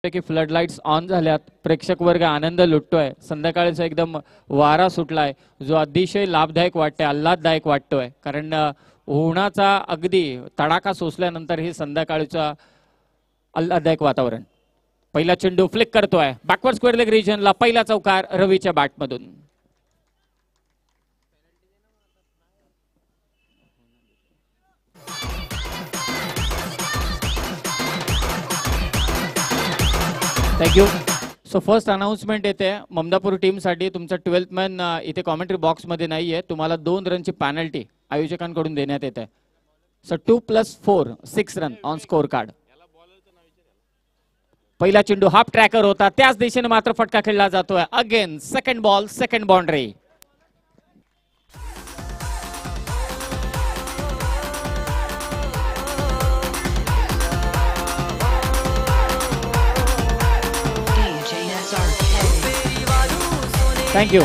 की flood lights on झाल्यात, प्रेक्षक वर्ग आनंद लुटतोय. संध्याकाळचा एकदम वारा सुटलाय जो अतिशय लाभदायक वाटतोय, आल्हाददायक वाटतोय. कारण उन्हाचा अगदी तडाखा सोसल्यानंतर हे संध्याकाळचं आल्हाददायक वातावरण. पहिला चेंडू फ्लिक करतोय बॅकवर्ड स्क्वेअर लेग रिजनला. पहिला चौकार रवीच्या बॅटमधून. थँक्यू. सो फर्स्ट अनाउन्समेंट येते ममदापूर टीमसाठी. तुमचा 12th मॅन इथे कॉमेंट्री बॉक्समध्ये नाही आहे. तुम्हाला 2 रनची पॅनल्टी आयोजकांकडून देण्यात येते. So 2+4 6 run on score card. पहिला चेंडू हाफ ट्रॅकर होता, त्याच दिशेने मात्र फटका खेळला जातोय. Again second ball, second boundary. Thank you.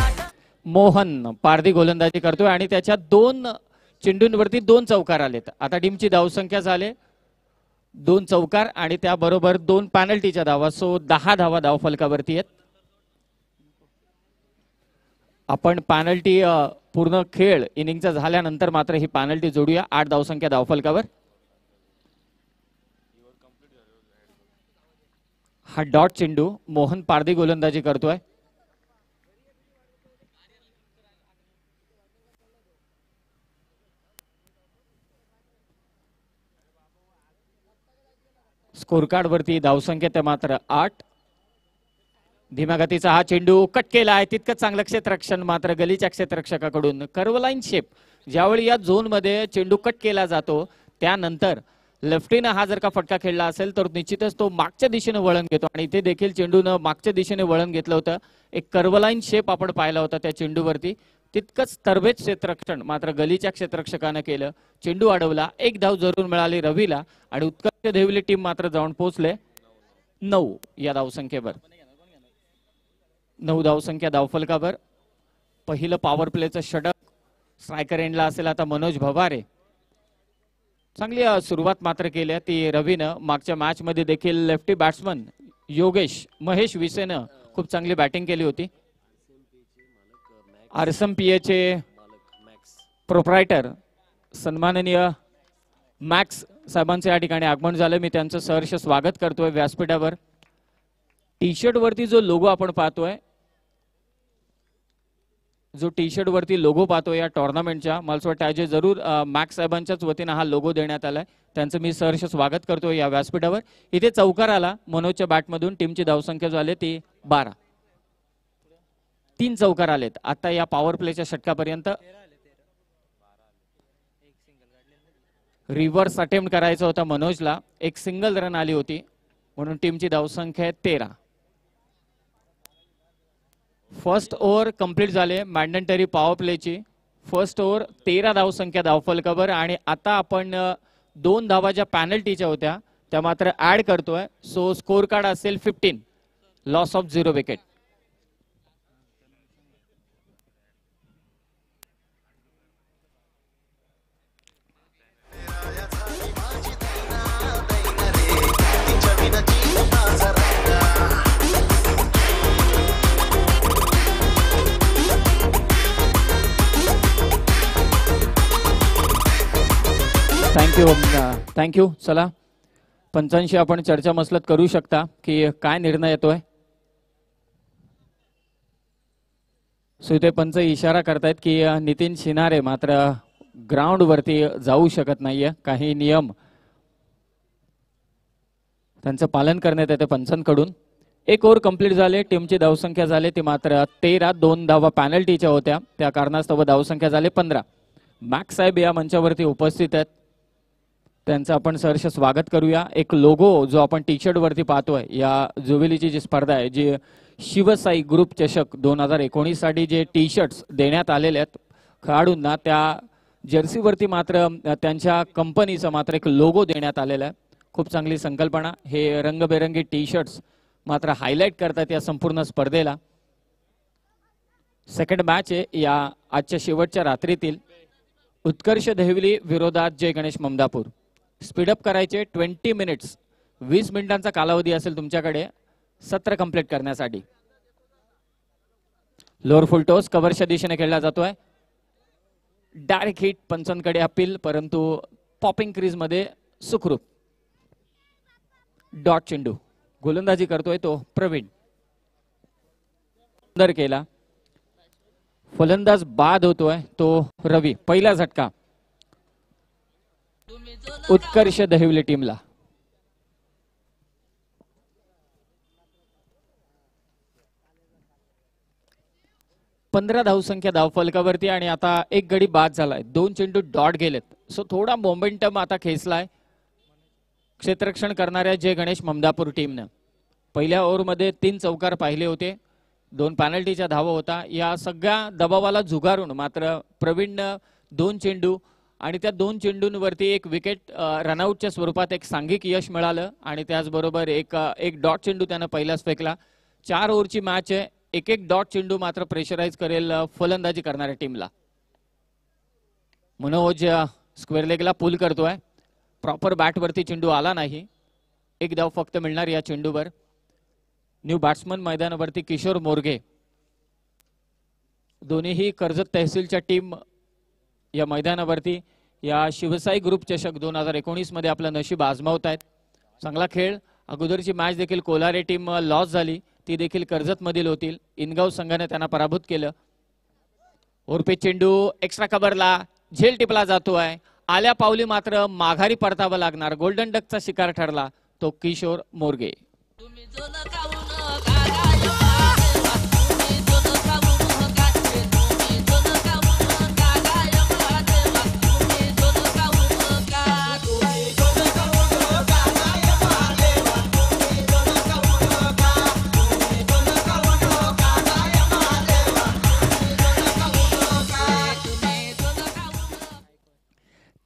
Mohan Pardhi गोलंदाजी करतोय आणि त्याच्या 2 चेंडूंवरती 2 चौकार आलेत. आता टीमची धावसंख्या झाले 2 चौकार आणि त्याबरोबर 2 पॅनल्टीच्या धावा. सो 10 धावा धाव फलकावरती आहेत. आपण पॅनल्टी पूर्ण खेळ इनिंगचा झाल्यानंतर मात्र ही पॅनल्टी जोडूया. 8 धावसंख्या धाव फलकावर. हा डॉट चेंडू मोहन पारधी गोलंदाजी करतोय. स्कोर कार्ड वरती धावसंख्या त्या मात्र 8. धीम्या गतीचा हा चेंडू कट केला आहे. तितकंच चांगलं क्षेत्ररक्षण मात्र गलीच्या क्षेत्ररक्षकाकडून. कर्वलाईन शेप ज्यावेळी या झोन मध्ये चेंडू कट केला जातो त्यानंतर लेफ्टीनं हा जर का फटका खेळला असेल तर निश्चितच तो मागच्या दिशेने वळण घेतो आणि इथे देखील चेंडूनं मागच्या दिशेने वळण घेतलं होतं. एक कर्वलाईन शेप आपण पाहिला होता त्या चेंडूवरती. तितकंच तरबेज क्षेत्ररक्षण मात्र गलीच्या क्षेत्ररक्षकानं केलं. चेंडू अडवला. 1 धाव जरूर मिळाली रवीला आणि उत्कर्ष देवली टीम मात्र जाऊन पोहोचले 9 या धावसंख्येवर. 9 धावसंख्या धावफलकावर. पहिलं पॉवर प्लेचं षटक स्ट्रायकर एंडला असेल आता मनोज भवारे. चांगली सुरुवात मात्र केली ती रवीनं. मागच्या मॅच मध्ये देखील लेफ्टी बॅट्समन योगेश महेश विसेनं खूप चांगली बॅटिंग केली होती. आरएसएमपीएचे प्रोप्रायटर सन्माननीय मॅक्स साहेबांचे या ठिकाणी आगमन झालं. मी त्यांचं सहर्ष स्वागत करतोय व्यासपीठावर. टी शर्ट वरती जो लोगो आपण पाहतोय, जो टी शर्ट वरती लोगो पाहतोय या टुर्नामेंटच्या, मला असं वाटतं अजय जरूर मॅक्स साहेबांच्याच वतीनं हा लोगो देण्यात आलाय. त्यांचं मी सहर्ष स्वागत करतोय या व्यासपीठावर. इथे चौकार आला मनोजच्या बॅटमधून. टीमची धावसंख्या झाली ती 12. 3 चौकार आलेत आता या पॉवर प्लेच्या षटकापर्यंत. रिव्हर्स अटेम्प्ट करायचा होता मनोजला. 1 सिंगल रन आली होती म्हणून टीमची धावसंख्या 13. फर्स्ट ओव्हर कंप्लीट झाले मॅन्डेटरी पॉवर प्लेची. फर्स्ट ओव्हर 13 धावसंख्या धावफलकावर आणि आता आपण 2 धावा ज्या पॅनल्टीच्या होत्या त्या मात्र ऍड करतोय. सो स्कोर कार्ड असेल 15. Loss of 0 wicket. थँक्यू. चला पंचांशी आपण चर्चा मसलत करू शकता की काय निर्णय येतोय. सो इथे पंच इशारा करतायत की नितीन शिनारे मात्र ग्राउंड वरती जाऊ शकत नाहीये. काही नियम त्यांचं पालन करण्यात येते पंचांकडून. 1 ओव्हर कंप्लीट झाले. टीमची धावसंख्या झाली ती मात्र 13. 2 धावा पॅनल्टीच्या होत्या त्या कारणास्तव धावसंख्या झाली 15. मॅक्स साहेब या मंचावरती उपस्थित आहेत. त्यांचं आपण सहर्ष स्वागत करूया. एक लोगो जो आपण टी शर्ट वरती पाहतोय या जुबिलीची जी स्पर्धा आहे, जी शिवसाई ग्रुप चषक 2019 साठी जे टी शर्ट्स देण्यात आलेले आहेत खेळाडूंना, त्या जर्सीवरती मात्र त्यांच्या कंपनीचा मात्र एक लोगो देण्यात आलेला आहे. खूप चांगली संकल्पना. हे रंगबेरंगी टी शर्ट्स मात्र हायलाइट करतात या संपूर्ण स्पर्धेला. सेकंड मॅच आहे या आजच्या शेवटच्या रात्रीतील. उत्कर्ष देवली विरोधात जय गणेश ममदापूर. स्पीडअप करायचे 20 मिनिट्स. 20 मिनिटांचा कालावधी असेल तुमच्याकडे. सत्र कंप्लीट करण्यासाठी. लोअर फुल टॉस कव्हरच्या दिशेने खेळला जातोय. डायरेक्ट हिट, पंचांकडे अपील, परंतु पॉपिंग क्रीज मध्ये सुखरूप. डॉट चेंडू गोलंदाजी करतोय तो प्रवीण. सुंदर केला. फलंदाज बाद होतोय तो रवी. पहिला झटका उत्कर्ष दहिवले टीमला. पंधरा धावसंख्या धावफलकावरती आणि आता एक गडी बाद झालाय. 2 चेंडू डॉट गेलेत. सो थोडा मोमेंटम आता खेचलाय क्षेत्ररक्षण करणाऱ्या जय गणेश ममदापूर टीमनं. पहिल्या ओव्हरमध्ये 3 चौकार पाहिले होते. 2 पॅनल्टीच्या धावा होता. या सगळ्या दबावाला झुगारून मात्र प्रवीणनं 2 चेंडू आणि त्या 2 चेंडूंवरती एक विकेट रनआउटच्या स्वरूपात एक सांघिक यश मिळालं आणि त्याचबरोबर एक डॉट चेंडू त्यानं पहिलाच फेकला. 4 ओव्हरची मॅच आहे. एक डॉट चेंडू मात्र प्रेशराईज करेल फलंदाजी करणाऱ्या टीमला. मनोज स्क्वेअर लेगला पुल करतोय. प्रॉपर बॅटवरती चेंडू आला नाही. एक धाव फक्त मिळणार या चेंडूवर. न्यू बॅट्समन मैदानावरती किशोर मोरगे. दोन्हीही कर्जत तहसीलच्या टीम या मैदानावरती या शिवसाई ग्रुप चषक 2019 मध्ये आपलं नशीब आजमावत आहेत. चांगला खेळ. अगोदरची मॅच देखील कोलारे टीम लॉस झाली. ती देखील कर्जत मधील होतील. इनगाव संघाने त्यांना पराभूत केलं. ओरपे चेंडू एक्स्ट्रा कव्हरला झेल टिपला जातोय. आल्या पावली मात्र माघारी परतावं लागणार. गोल्डन डकचा शिकार ठरला तो किशोर मोरगे.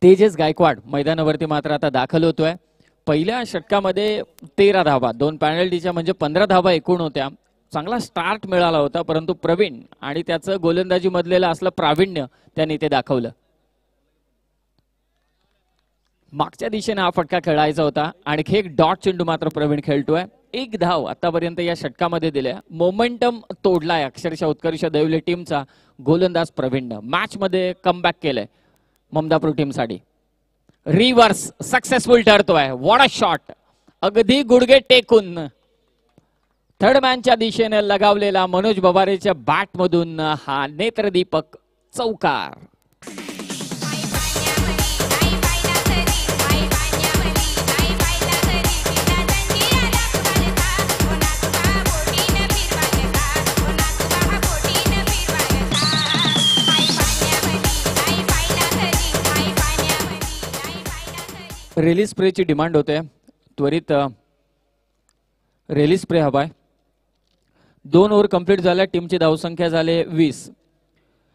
तेजस गायकवाड मैदानावरती मात्र आता दाखल होतोय. पहिल्या षटकामध्ये 13 धावा, 2 पॅनल्टीच्या म्हणजे 15 धावा एकूण होत्या. चांगला स्टार्ट मिळाला होता, परंतु प्रवीण आणि त्याचं गोलंदाजी मधलेलं असलं प्रावीण्य त्यांनी ते दाखवलं. मागच्या दिशेने हा फटका खेळायचा होता. आणखी एक डॉट चेंडू मात्र प्रवीण खेळतोय. 1 धाव आतापर्यंत या षटकामध्ये दिल्या. मोमेंटम तोडलाय अक्षरशः उत्कर्ष दैवले टीमचा गोलंदाज प्रवीणनं. मॅच मध्ये कमबॅक केलंय ममदापूर टीम साठी. रिव्हर्स सक्सेसफुल ठरतोय. What a shot. अगदी गुडघे टेकून थर्ड मॅनच्या दिशेने लगावलेला मनोज बबारेच्या बॅट मधून हा नेत्रदीपक चौकार. रिलीज स्प्रेची डिमांड होते. त्वरित रिलीज स्प्रे हवाय. 2 ओव्हर कंप्लीट झाल्या. टीमची धावसंख्या झाले 20.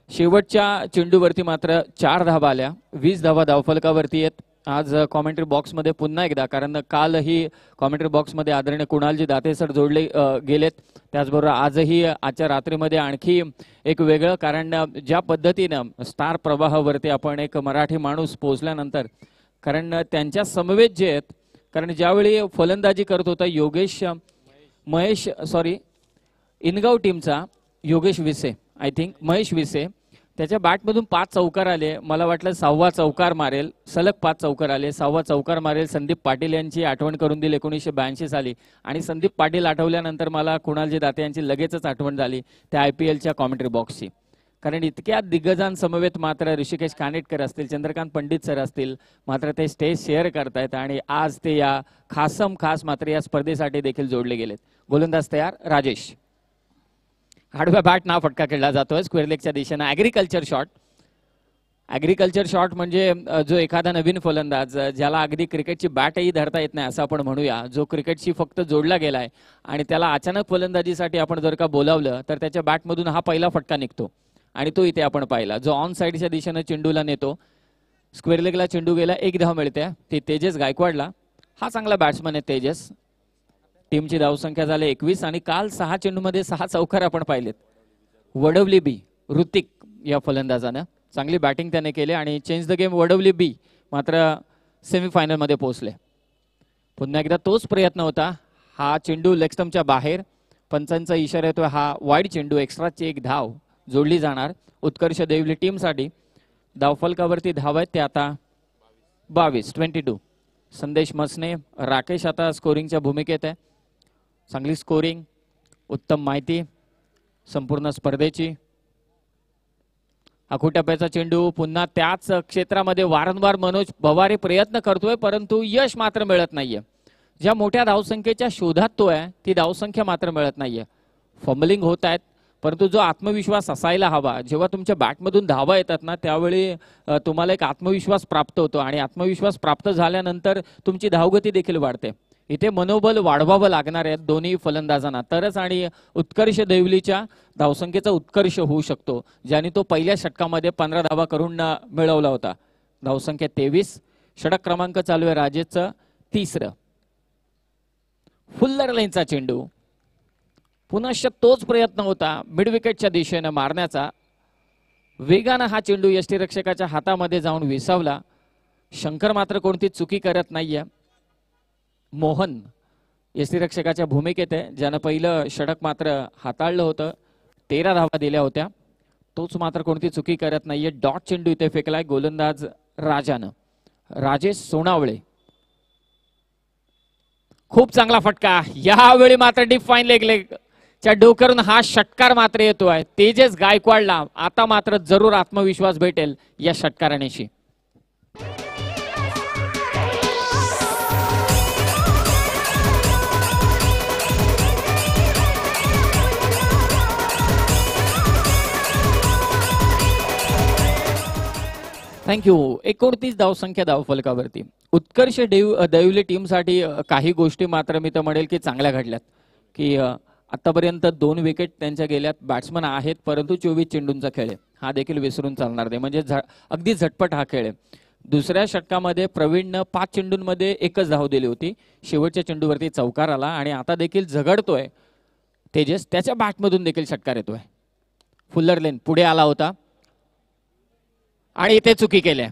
शेवटच्या चेंडूवरती मात्र 4 धावा आल्या. 20 धावा धावफलकावरती आहेत. आज कॉमेंट्री बॉक्स मध्ये पुन्हा एकदा, कारण कालही कॉमेंट्री बॉक्स मध्ये आदरणीय कुणालजी दाते सर जोडले गेलेत. त्याचबरोबर आजही आजच्या रात्रीमध्ये आणखी एक वेगळं, कारण ज्या पद्धतीनं स्टार प्रवाहावरती आपण एक मराठी माणूस पोहोचल्यानंतर, कारण त्यांच्या समवेत जे आहेत, कारण ज्यावेळी फलंदाजी करत होता इनगाव टीमचा Yogesh vice, I think Mahesh vice, त्याच्या बॅटमधून 5 चौकार आले. मला वाटलं 6वा चौकार मारेल. सलग 5 चौकार आले. 6वा चौकार मारेल. संदीप पाटील यांची आठवण करून दिली 1982 साली. आणि संदीप पाटील आठवल्यानंतर मला कुणालजी दाते यांची लगेचच आठवण झाली त्या IPLच्या कॉमेंट्री बॉक्सची. कारण इतक्या दिग्गजां समवेत मात्र ऋषिकेश कानेटकर असतील, चंद्रकांत पंडित सर असतील, मात्र ते स्टेज शेअर करतायत आणि आज ते या खास मात्र या स्पर्धेसाठी देखील जोडले गेलेत. गोलंदाज तयार. राजेश. आडव्या बॅट ना फटका खेळला जातोय स्क्वेअर लेगच्या दिशेने. ॲग्रिकल्चर शॉट म्हणजे जो एखादा नवीन फलंदाज ज्याला अगदी क्रिकेटची बॅटही धरता येत नाही असं आपण म्हणूया, जो क्रिकेटशी फक्त जोडला गेलाय आणि त्याला अचानक फलंदाजीसाठी आपण जर का बोलावलं तर त्याच्या बॅटमधून हा पहिला फटका निघतो. आणि तो इथे आपण पाहिला, जो ऑन साइडच्या दिशेने चेंडूला नेतो. स्क्वेअर लेगला चेंडू गेला. 1 धाव मिळते ती तेजस गायकवाडला. हा चांगला बॅट्समन आहे तेजस. टीमची धावसंख्या झाली 21 आणि काल 6 चेंडूमध्ये 6 चौकार आपण पाहिलेत. वडवली बी ऋतिक या फलंदाजानं चांगली बॅटिंग त्याने केली आणि चेंज द गेम वडवली बी मात्र सेमीफायनल मध्ये पोहोचले. पुन्हा एकदा तोच प्रयत्न होता. हा चेंडू लेग स्टंपच्या बाहेर, पंचांचा इशारा येतोय हा वाईड चेंडू, एक्स्ट्राची एक धाव जोडली जाणार उत्कर्ष देवली टीमसाठी. धावफलकावरती धाव आहेत ते आता 22. संदेश मसने, राकेश आता स्कोरिंगच्या भूमिकेत आहे. चांगली स्कोरिंग, उत्तम माहिती संपूर्ण स्पर्धेची. आखुटप्प्याचा चेंडू पुन्हा त्याच क्षेत्रामध्ये वारंवार मनोज भवारे प्रयत्न करतोय परंतु यश मात्र मिळत नाहीये. ज्या मोठ्या धावसंख्येच्या शोधात तो आहे ती धावसंख्या मात्र मिळत नाहीये. फंबलिंग होत आहेत परंतु जो आत्मविश्वास असायला हवा, जेव्हा तुमच्या बॅटमधून धावा येतात ना त्यावेळी तुम्हाला एक आत्मविश्वास प्राप्त होतो आणि आत्मविश्वास प्राप्त झाल्यानंतर तुमची धावगती देखील वाढते. इथे मनोबल वाढवावं लागणार आहे दोन्ही फलंदाजांना, तरच आणि उत्कर्ष देवलीच्या धावसंख्येचा उत्कर्ष होऊ शकतो, ज्याने तो पहिल्या षटकामध्ये 15 धावा करून मिळवला होता. धावसंख्या 23. षटक क्रमांक चालू आहे राजेशचं 3रं. फुल्लर लाईनचा चेंडू, पुनश्च तोच प्रयत्न होता मिड विकेटच्या दिशेने मारण्याचा. वेगानं हा चेंडू यष्टीरक्षकाच्या हातामध्ये जाऊन विसावला. शंकर मात्र कोणती चुकी करत नाहीये. मोहन यष्टीरक्षकाच्या भूमिकेत आहे, ज्यानं पहिलं षटक मात्र हाताळलं होतं. 13 धावा दिल्या होत्या. तोच मात्र कोणती चुकी करत नाहीये. डॉट चेंडू इथे फेकलाय गोलंदाज राजानं. राजेश सोनावळे, खूप चांगला फटका. यावेळी मात्र डीप फाईन लेगच्या डोकरून हा षटकार मात्र येतोय तेजस गायकवाडला. आता मात्र जरूर आत्मविश्वास भेटेल या षटकारानेशी. थँक्यू. 29 धावसंख्या धावफलकावरती. उत्कर्ष देवली टीमसाठी काही गोष्टी मात्र मी तर म्हणेल की चांगल्या घडल्यात, की आतापर्यंत 2 विकेट त्यांच्या गेल्यात. बॅट्समन आहेत परंतु 24 चेंडूंचा खेळ आहे, हा देखील विसरून चालणार नाही. म्हणजे अगदी झटपट हा खेळ आहे. दुसऱ्या षटकामध्ये प्रवीणनं 5 चेंडूंमध्ये 1च धाव दिली होती. शेवटच्या चेंडूवरती चौकार आला आणि आता देखील झगडतोय तेजस. त्याच्या बॅटमधून देखील षटकार येतोय. फुल्लर लेन पुढे आला होता आणि इथे चुकी केल्या.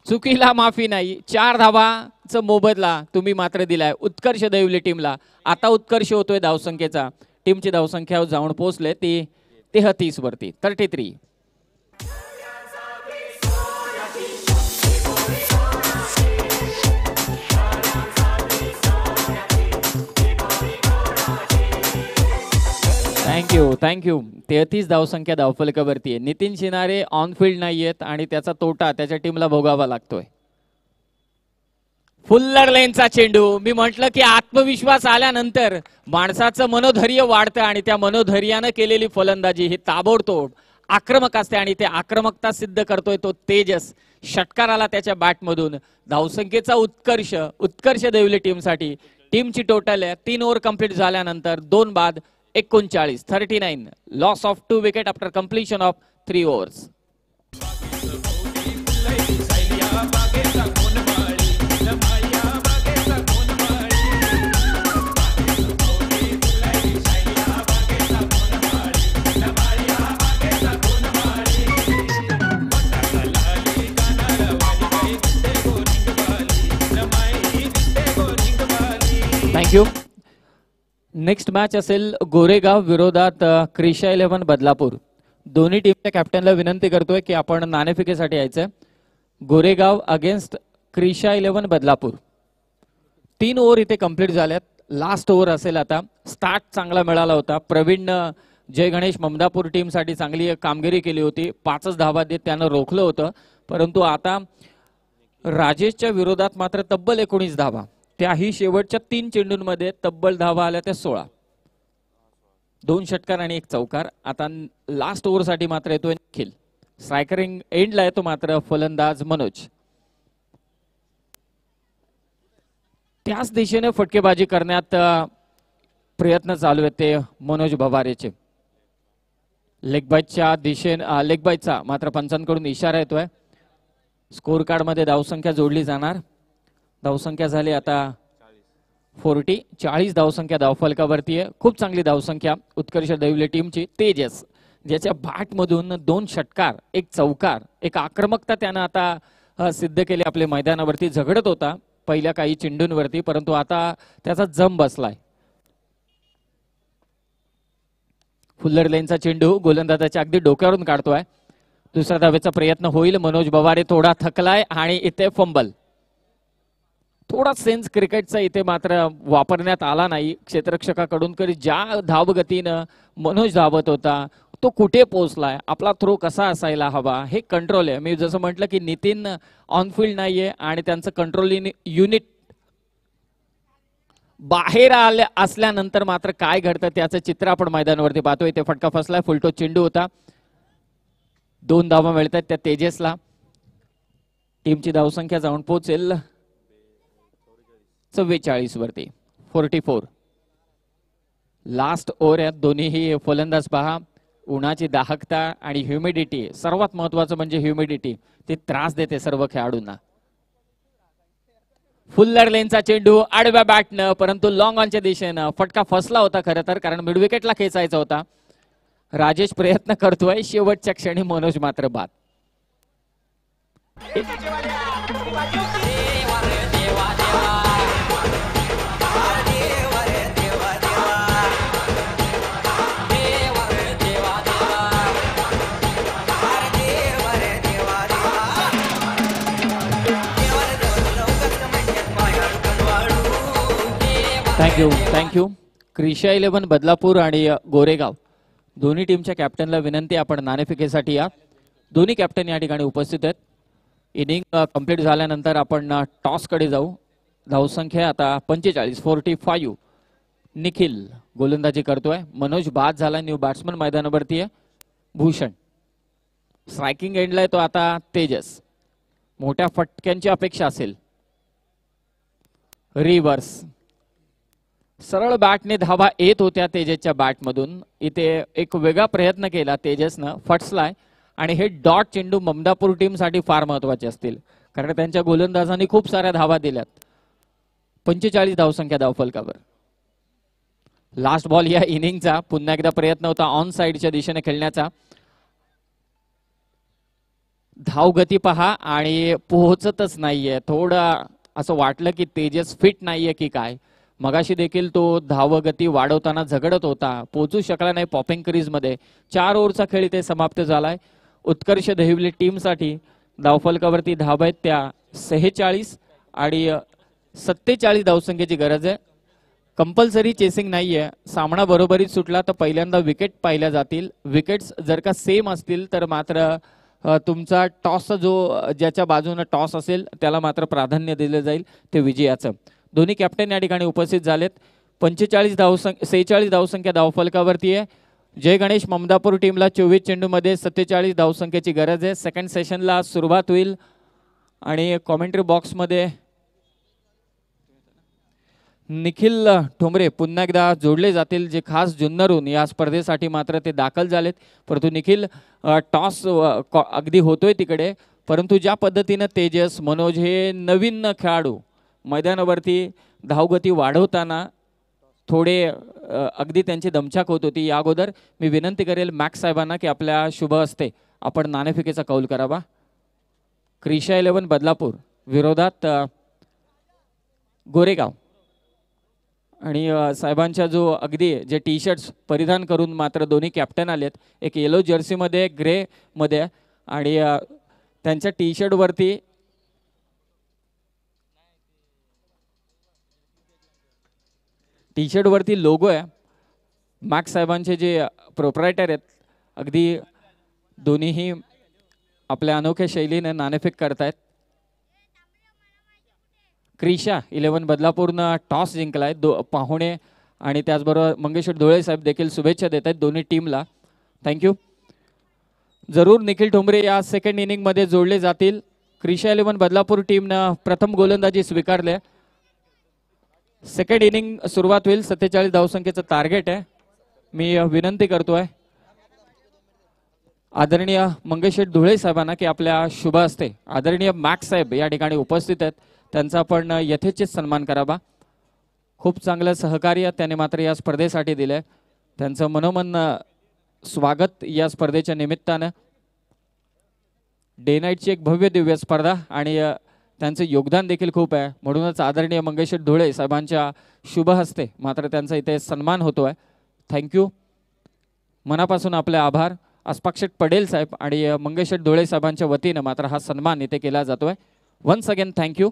चुकीला माफी नाही. 4 धावांचा मोबदला तुम्ही मात्र दिलाय उत्कर्ष देवली टीमला. आता उत्कर्ष होतोय धावसंख्येचा. टीमची धावसंख्या जाऊन पोहोचले ती 33 वरती. 33. थँक्यू. 33 धावसंख्या धावफलकावरती आहे. नितीन शिनारे ऑन फील्ड नाहीयेत आणि त्याचा तोटा त्याच्या टीमला भोगावा लागतोय. फुल्लर लेनचा चेंडू. मी म्हटलं की आत्मविश्वास आल्यानंतर माणसाचं मनोधैर्य वाढतं आणि त्या मनोधैर्यानं केलेली फलंदाजी ही ताबडतोब आक्रमक असते आणि ते आक्रमकता सिद्ध करतोय तो तेजस. षटकाराला त्याच्या बॅटमधून. धावसंख्येचा उत्कर्ष देवली टीमसाठी. टीमची टोटल आहे 3 ओव्हर कंप्लीट झाल्यानंतर 2 बाद 39. 39. Loss of 2 wicket after completion of 3 overs. Thank you. Next match असेल गोरेगाव विरोधात क्रिशा 11 बदलापूर. दोन्ही टीमच्या कॅप्टनला विनंती करतोय की आपण नाणेफेकीसाठी यायचंय. गोरेगाव अगेन्स्ट क्रिशा 11 बदलापूर. 3 ओव्हर इथे कंप्लीट झाल्यात. लास्ट ओव्हर असेल आता. स्टार्ट चांगला मिळाला होता. प्रवीण जय गणेश ममदापूर टीमसाठी चांगली कामगिरी केली होती. 5च धावा देत त्यानं रोखलं होतं. परंतु आता राजेशच्या विरोधात मात्र तब्बल 19 धावा, त्याही शेवटच्या 3 चेंडूंमध्ये तब्बल धावा आल्या त्या 16. 2 षटकार आणि 1 चौकार. आता लास्ट ओव्हर साठी मात्र येतोय निखिल. स्ट्रायकरिंग एंडला येतो मात्र फलंदाज मनोज. त्याच दिशेने फटकेबाजी करण्यात प्रयत्न चालू आहेत ते मनोज भवारेचे. लेगबाईटच्या दिशेने लेगबाईटचा मात्र पंचांकडून इशारा येतोय. स्कोर कार्ड मध्ये धावसंख्या जोडली जाणार. धावसंख्या झाली आता 40. 40 धावसंख्या धावफलकावरती आहे. खूप चांगली धावसंख्या उत्कर्ष देवली टीमची. तेजस ज्याच्या बॅटमधून 2 षटकार 1 चौकार 1 आक्रमकता त्यानं आता सिद्ध केली. आपल्या मैदानावरती झगडत होता पहिल्या काही चेंडूंवरती, परंतु आता त्याचा जम बसलाय. फुल्लर लेनचा चेंडू गोलंदाजाच्या अगदी डोक्यावरून काढतोय. दुसऱ्या धावेचा प्रयत्न होईल. मनोज बवारे थोडा थकलाय आणि इथे फंबल. थोडा सेन्स क्रिकेटचा इथे मात्र वापरण्यात आला नाही क्षेत्ररक्षकाकडून. ज्या धावगतीनं मनोज धावत होता तो कुठे पोहोचलाय, आपला थ्रो कसा असायला हवा, हे कंट्रोल आहे. मी जसं म्हटलं की नितीन ऑनफिल्ड नाहीये आणि त्यांचं कंट्रोलिंग युनिट बाहेर आल्या असल्यानंतर मात्र काय घडतं त्याचं चित्र आपण मैदानावरती पाहतोय. इथे फटका फसलाय. फुलटो चेंडू होता. 2 धावा मिळतात त्या तेजसला. टीमची धावसंख्या जाऊन पोहोचेल 44 वरती. 44. लास्ट ओव्हर आहे. दोन्हीही फलंदाज पहा. उन्हाची दाहकता आणि ह्युमिडिटी, सर्वात महत्वाचं म्हणजे ह्युमिडिटी, ते त्रास देते सर्व खेळाडूंना. फुल्लर लेनचा चेंडू आडव्या बॅटनं, परंतु लॉंग ऑनच्या दिशेनं फटका फसला होता खरं तर, कारण मिड विकेटला खेचायचा होता. राजेश प्रयत्न करतोय. शेवटच्या क्षणी मनोज मात्र बाद. थँक्यू. क्रिशा 11 बदलापूर आणि गोरेगाव दोन्ही टीमच्या कॅप्टनला विनंती, आपण नाणेफेकीसाठी या. दोन्ही कॅप्टन या ठिकाणी उपस्थित आहेत. इनिंग कंप्लीट झाल्यानंतर आपण टॉस कडे जाऊ. धावसंख्या आता 45. निखिल गोलंदाजी करतोय. मनोज बाद झाला. न्यू बॅट्समन मैदानावरती आहे. भूषण स्ट्रायकिंग एंडला आहे तो आता. तेजस, मोठ्या फटक्यांची अपेक्षा असेल. रिव्हर्स सरळ बॅटने धावा येत होत्या तेजसच्या बॅटमधून. इथे एक वेगळा प्रयत्न केला तेजसनं, फटसलाय. आणि हे डॉट चेंडू ममदापूर टीमसाठी फार महत्वाचे असतील, कारण त्यांच्या गोलंदाजांनी खूप साऱ्या धावा दिल्यात. 45 धावसंख्या धावफलकावर. लास्ट बॉल या इनिंगचा. पुन्हा एकदा प्रयत्न होता ऑन साइडच्या दिशेने खेळण्याचा. धावगती पहा आणि पोहोचतच नाहीये. थोडं असं वाटलं की तेजस फिट नाहीये की काय. मगाशी देखील तो धावगती वाढवताना झगडत होता, पोहोचू शकला नाही पॉपिंग क्रीज मध्ये. 4 ओव्हरचा खेळ इथे समाप्त झालाय. उत्कर्ष दहिवली टीमसाठी धावफलकावरती धावा आहेत त्या 46 आणि 47 धावसंख्येची गरज आहे. कंपल्सरी चेसिंग नाहीये. सामना बरोबरीत सुटला तर पहिल्यांदा विकेट पाहिल्या जातील. विकेट्स जर का सेम असतील तर मात्र तुमचा टॉस जो ज्याच्या बाजूने टॉस असेल त्याला मात्र प्राधान्य दिलं जाईल ते विजयाचं. दोन्ही कॅप्टन या ठिकाणी उपस्थित झालेत. 46 धावसंख्या धावफलकावरती आहे. जय गणेश ममदापूर टीमला 24 चेंडूमध्ये 47 धावसंख्येची गरज आहे. सेकंड सेशनला सुरुवात होईल आणि कॉमेंट्री बॉक्समध्ये निखिल ठोंबरे पुन्हा एकदा जोडले जातील, जे खास जुन्नरहून या स्पर्धेसाठी मात्र ते दाखल झालेत. परंतु निखिल टॉस अगदी होतोय तिकडे, परंतु ज्या पद्धतीनं तेजस मनोज हे नवीन खेळाडू मैदानावरती धावगती वाढवताना थोडे अगदी त्यांची दमछाक होत होती. या अगोदर मी विनंती करेल मॅक्स साहेबांना की आपल्या शुभ हस्ते आपण नाणेफेकीचा कौल करावा. क्रिशा 11 बदलापूर विरोधात गोरेगाव. आणि साहेबांच्या जो अगदी जे टी शर्ट्स परिधान करून मात्र दोन्ही कॅप्टन आलेत, एक येलो जर्सीमध्ये ग्रे मध्ये, आणि त्यांच्या टी शर्टवरती लोगो आहे. मॅक्स साहेबांचे जे प्रोप्रायटर आहेत अगदी दोन्हीही आपल्या अनोख्या शैलीने नाणेफेक करतायत. क्रिशा 11 बदलापूरनं टॉस जिंकलाय. पाहुणे आणि त्याचबरोबर मंगेश्वर धुळे साहेब देखील शुभेच्छा देत आहेत दोन्ही टीमला. थँक्यू. जरूर निखिल ठोंबरे या सेकंड इनिंग मध्ये जोडले जातील. क्रिशा 11 बदलापूर टीमनं प्रथम गोलंदाजी स्वीकारले. सेकंड इनिंग सुरुवात होईल. 47 धावसंख्येचं टार्गेट आहे. मी विनंती करतोय आदरणीय मंगेश्वर धुळे साहेबांना की आपल्या शुभ हस्ते आदरणीय मॅक्स साहेब या ठिकाणी उपस्थित आहेत, त्यांचा आपण यथेचित सन्मान करावा. खूप चांगलं सहकार्य त्याने मात्र या स्पर्धेसाठी दिलंय. त्यांचं मनोमन स्वागत या स्पर्धेच्या निमित्तानं. डे नाईटची एक भव्य दिव्य स्पर्धा आणि त्यांचे योगदान देखील खूप आहे, म्हणूनच आदरणीय मंगेश ढोळे साहेबांच्या शुभ हस्ते मात्र त्यांचा इथे सन्मान होतोय. थँक्यू, मनापासून आपले आभार. अस्पाक्षेट पटेल साहेब आणि मंगेश ढोळे साहेबांच्या वतीनं मात्र हा सन्मान इथे केला जातोय. Once again thank you.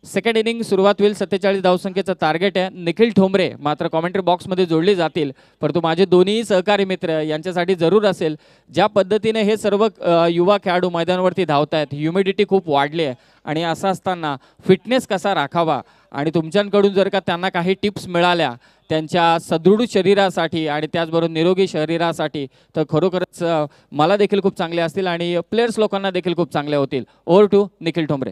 Second inning सुरुवात होईल. 47 धावसंख्येचं टार्गेट आहे. निखिल ठोंबरे मात्र कॉमेंट्री बॉक्समध्ये जोडले जातील, परंतु माझे दोन्ही सहकारी मित्र यांच्यासाठी जरूर असेल, ज्या पद्धतीने हे सर्व युवा खेळाडू मैदानावरती धावत आहेत, ह्युमिडिटी खूप वाढली आहे आणि असं असताना फिटनेस कसा राखावा आणि तुमच्याकडून जर का त्यांना काही टिप्स मिळाल्या त्यांच्या सदृढ शरीरासाठी आणि त्याचबरोबर निरोगी शरीरासाठी, तर खरोखरच मला देखील खूप चांगले असतील आणि प्लेयर्स लोकांना देखील खूप चांगले होतील. Over to Nikhil Thombre.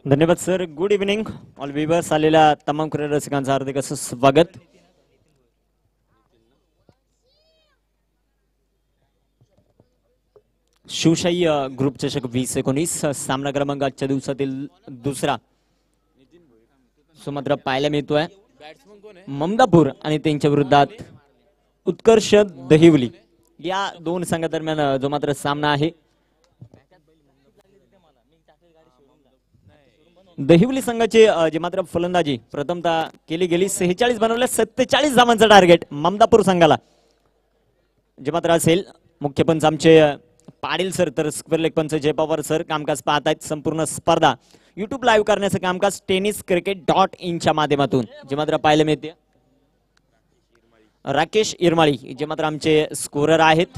धन्यवाद sir. Good evening all viewers. आलेल्या तमाम क्रीडा रसिकांचं हार्दिक असं स्वागत. शिवशाही ग्रुप चषक 2019 सामना क्रमांक आजच्या दिवसातील दुसरा मात्र पाहायला मिळतोय. ममदापूर आणि त्यांच्या विरोधात उत्कर्ष दहिवली या दोन संघादरम्यान जो मात्र सामना आहे. दहिवली संघाचे जे मात्र फलंदाजी प्रथमतः केली गेली. 46 बनवल्या, 47 धावांचं टार्गेट ममदापूर संघाला जे मात्र असेल. मुख्य पंच आमचे पाटील सर, तर स्क्वेअर लेग पंच जय पवार सर कामकाज पाहत आहेत. संपूर्ण स्पर्धा युट्यूब लाईव्ह करण्याचं कामकाज tenniscricket.in च्या माध्यमातून जे मात्र पाहायला मिळते. राकेश इरमाळी जे मात्र आमचे स्कोरर आहेत.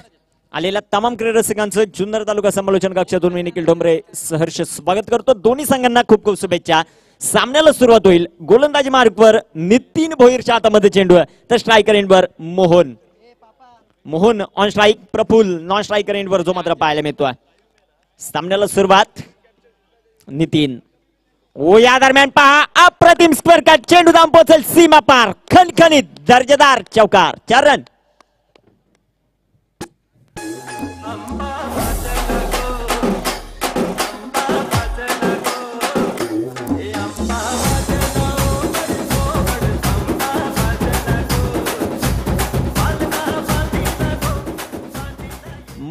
आलेल्या तमाम क्रीडा रसिकांचं जुन्नर तालुका समालोचन कक्षातून मी निखिल ठोंबरे सहर्ष स्वागत करतो. दोन्ही संघांना खूप खूप शुभेच्छा. सामन्याला सुरुवात होईल. गोलंदाजी मार्कवर नितीन भोईरच्या हातामध्ये चेंडू आहे, तर स्ट्रायकर एंडवर Mohan on strike, Praful non striker एंडवर जो मात्र पाहायला मिळतोय. सामन्याला सुरुवात नितीन. ओ या दरम्यान पहा अप्रतिम स्क्वेअर कट, चेंडू धाम पोहोचेल सीमा पार, खणखणीत दर्जेदार चौकार, 4 रन.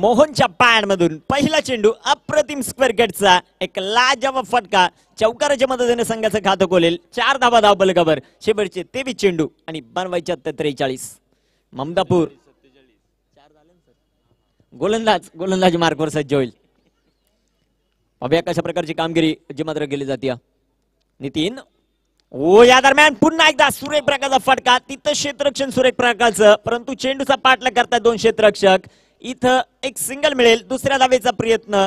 मोहनच्या पायांमधून पहिला चेंडू, अप्रतिम स्क्वेअर कटचा एक लाजवाब फटका, चौकाराच्या मदतीने संघाचं खातं खोलेल. 4 धावा धावबलकावर. शेवटचे 23 चेंडू आणि बनवायच्या 43. ममदापूर गोलंदाज मार्कवर सज्ज होईल. अभ्या कशा प्रकारची कामगिरी जी मात्र केली जाते. नितीन. ओ या दरम्यान पुन्हा एकदा सुरेख प्रकारचा फटका, तिथं क्षेत्ररक्षण सुरेख प्रकारचं, परंतु चेंडूचा पाठलाग करतात 2 क्षेत्ररक्षक. इथं एक सिंगल मिळेल. दुसऱ्या धावेचा प्रयत्न,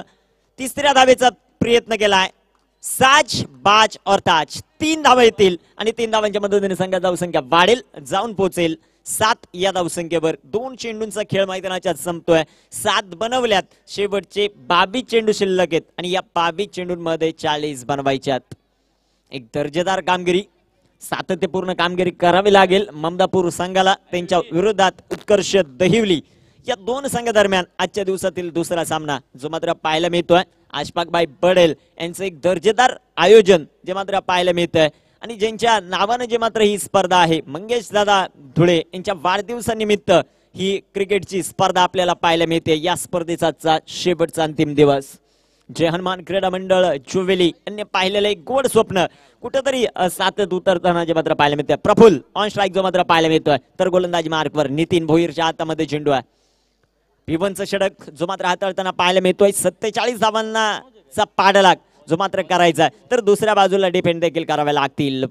तिसऱ्या धावेचा प्रयत्न केलाय. साज बाज और ताज 3 धावा येतील आणि 3 धावांच्या मदतीने संघाची धावसंख्या वाढेल, जाऊन पोहोचेल 7 या धावसंख्येवर. 2 चेंडूंचा खेळ मैदानाच्या संपतोय. 7 बनवल्यात, शेवटचे 22 चेंडू शिल्लक आहेत आणि या 22 चेंडूंमध्ये 40 बनवायच्यात. एक दर्जेदार कामगिरी, सातत्यपूर्ण कामगिरी करावी लागेल ममदापूर संघाला. त्यांच्या विरोधात उत्कर्ष दहिवली या दोन संघादरम्यान आजच्या दिवसातील दुसरा सामना जो मात्र पाहायला मिळतोय. अशफाकभाई पटेल यांचं एक दर्जेदार आयोजन जे मात्र पाहायला मिळतंय आणि ज्यांच्या नावानं जे मात्र ही स्पर्धा आहे, मंगेश दादा धुळे यांच्या वाढदिवसानिमित्त ही क्रिकेटची स्पर्धा आपल्याला पाहायला मिळते. या स्पर्धेचा शेवटचा अंतिम दिवस. जय हनुमान क्रीडा मंडळ चोवेली यांनी पाहिलेलं एक गोड स्वप्न कुठेतरी सातत उतरताना जे मात्र पाहायला मिळतंय. प्रफुल्ल ऑन स्ट्राईक जो मात्र पाहायला मिळतोय, तर गोलंदाजी मार्कवर नितीन भोईरच्या हातामध्ये चेंडू आहे. पिवनचं षटक जो मात्र हाताळताना पाहायला मिळतोय. 47 धावांचा पाठलाग जो मात्र करायचा, तर दुसऱ्या बाजूला डिफेंड देखील करावे लागतील.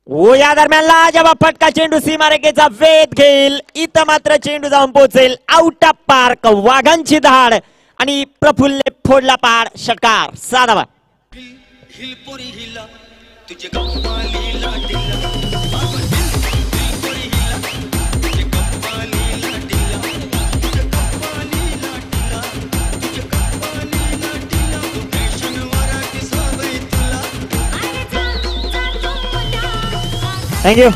ओ या दरम्यान लाजवाब फटका, चेंडू सीमारेखेचा वेध घेईल. इथं मात्र चेंडू जाऊन पोहोचेल आउट ऑफ पार्क. वाघांची धाड आणि प्रफुल्ल फोडला पार, षटकार, 6 धावा. थँक्यू.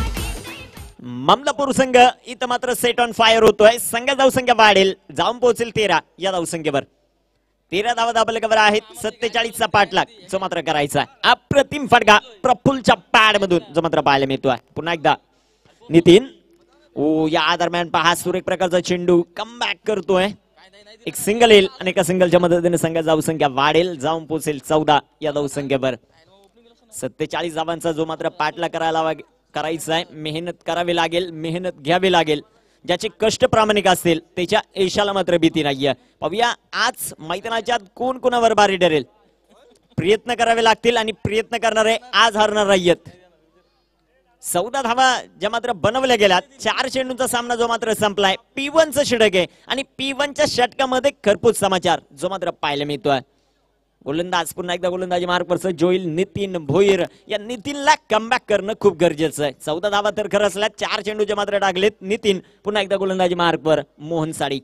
ममदापूर संघ इथं मात्र सेट ऑन फायर होतोय. संघ धावसंख्या वाढेल, जाऊन पोहोचेल 13 या धावसंख्येवर. 13 धावा धाबलकावर आहेत. 47चा पाठलाग जो मात्र करायचा. अप्रतिम फटका प्रफुल्लच्या पॅड मधून जो मात्र पाहायला मिळतोय. पुन्हा एकदा नितीन. ओ या दरम्यान पहा सुरेख प्रकारचा चेंडू कमबॅक करतोय. एक सिंगल येईल आणि एका सिंगलच्या मदतीने संघाची धावसंख्या वाढेल, जाऊन पोहोचेल 14 या धावसंख्येवर. 47 धावांचा जो मात्र पाठला करायचा आहे. मेहनत करावी लागेल, मेहनत घ्यावी लागेल. ज्याचे कष्ट प्रामाणिक असतील त्याच्या यशाला मात्र भीती नाहीये. पाहूया आज मैदानाच्या कोण कोणावर बारी ठरेल. प्रयत्न करावे लागतील आणि प्रयत्न करणारे आज हारणार नाहीयेत. 14 धावा ज्या मात्र बनवल्या गेल्यात. 4 चेंडूंचा सामना जो मात्र संपलाय. P1चं षटक आहे आणि P1च्या षटकामध्ये खरपूस समाचार जो मात्र पाहायला मिळतोय. गोलंदाज पुन्हा एकदा गोलंदाजी मार्कवर सज्ज होईल नितीन भोईर. या नितीनला कमबॅक करणं खूप गरजेचं आहे. 14 धावा तर खरं असल्या, 4 चेंडूचे मात्र टाकलेत. नितीन पुन्हा एकदा गोलंदाजी मार्कवर. मोहन साडी